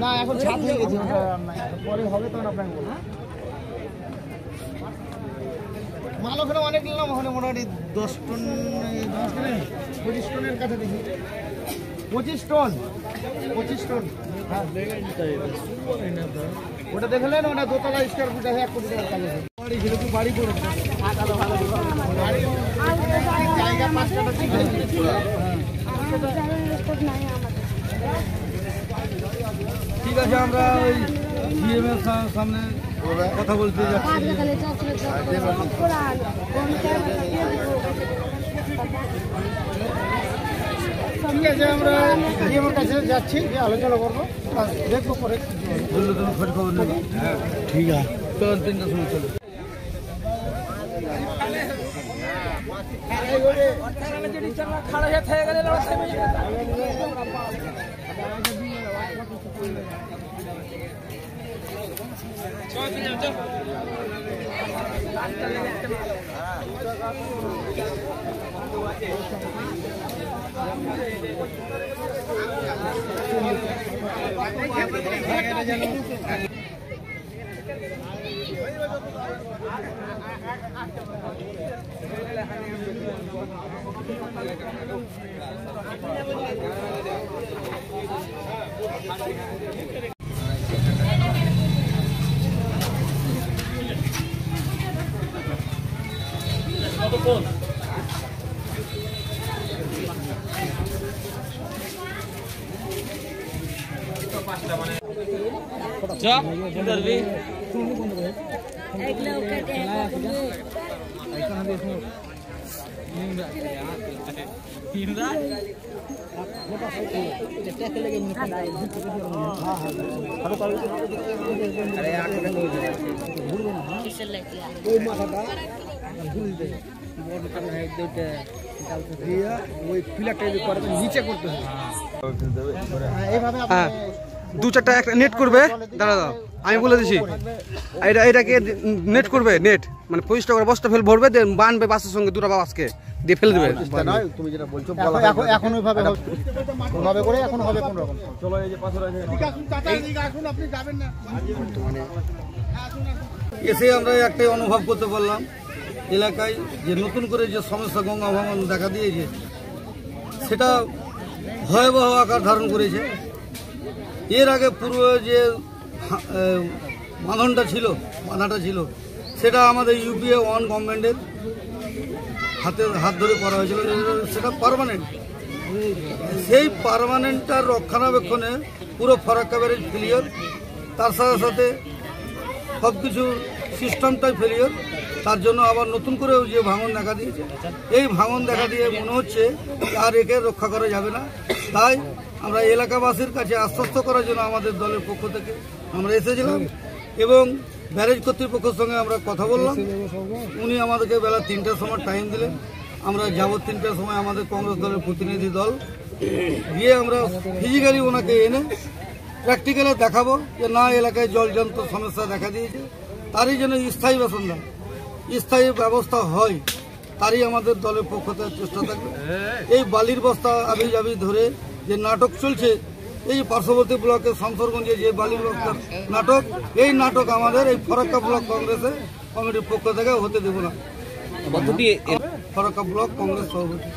না এখন ছাদ হয়ে গেছে, পরে হবে তখন আপনাকে বলবো। মাল ওখানে অনেক নিলাম, ওখানে মোটামুটি 10 টন 25 টনের কাছে দেখি। 25 টন ওটা দেখলেন, ওটা দোতলা স্কোয়ার ফুট আছে, 1 কোটি টাকার কাজ আছে। বাড়ি ছিল তো বাড়ি করেছে, জায়গা 5 কাঠা ঠিক আছে। ঠিক আছে, আমরা ওই ডিএম এর সামনে কথা বলতে যাচ্ছি। ঠিক আছে, আমরা ডিএম এর কাছে যাচ্ছি, আলোচনা করবো, দেখবো পরে বললো তুমি খোঁজ খবর নেবে। হ্যাঁ ঠিক আছে, চল 3টার সময় চলো। দু চারটা একটা নেট করবে, দাঁড়া আমি বলে দিছি, এটাকে নেট করবে, নেট মানে 25 টাকার বস্তা ফেল ভরবে, বানবে বাসের সঙ্গে দুটো বাসকে দিয়ে ফেলে দেবে। তুমি যেটা বলছো এখন ওইভাবে করে এখন হবে কোন রকম। চলো এই যে পাথর আছে, আপনি যাবেন না। এসে আমরা একটাই অনুভব করতে পারলাম, এলাকায় যে নতুন করে যে সমস্যা গঙ্গা ভাঙন দেখা দিয়েছে সেটা ভয়াবহ আকার ধারণ করেছে। এর আগে পূর্ব যে বাঁধাটা ছিল সেটা আমাদের ইউপিএ 1 গভর্নমেন্টের হাত ধরে করা হয়েছিল, সেটা পার্মানেন্ট। সেই পার্মানেন্টটার রক্ষণাবেক্ষণে পুরো ফরাক্কা ব্যারেজ ফেলিওর, তার সাথে সাথে সব কিছু সিস্টেমটাই ফেলিওর। তার জন্য আবার নতুন করেও যে ভাঙন দেখা দিয়েছে, এই ভাঙন দেখা দিয়ে মনে হচ্ছে আর একে রক্ষা করা যাবে না। তাই আমরা এলাকাবাসীর কাছে আশ্বস্ত করার জন্য আমাদের দলের পক্ষ থেকে আমরা এসেছিলাম এবং ব্যারেজ কর্তৃপক্ষের সঙ্গে আমরা কথা বললাম। উনি আমাদেরকে বেলা 3টার সময় টাইম দিলেন। আমরা যাব 3টার সময় আমাদের কংগ্রেস দলের প্রতিনিধি দল গিয়ে আমরা ফিজিক্যালি ওনাকে এনে প্র্যাকটিক্যালে দেখাবো যে না, এলাকায় জলযন্ত্র সমস্যা দেখা দিয়েছে, তারই যেন স্থায়ী ব্যবস্থা হয়, তারই আমাদের দলের পক্ষ থেকে চেষ্টা থাকবে। এই বালির বস্তা আবি ধরে যে নাটক চলছে, এই পার্শ্ববর্তী ব্লকের শামসরগঞ্জে যে বালির বস্তার নাটক, এই নাটক আমাদের এই ফরাক্কা ব্লক কংগ্রেসের কমিটির পক্ষ থেকে হতে দেব না। ফরাক্কা ব্লক কংগ্রেস সভাপতি।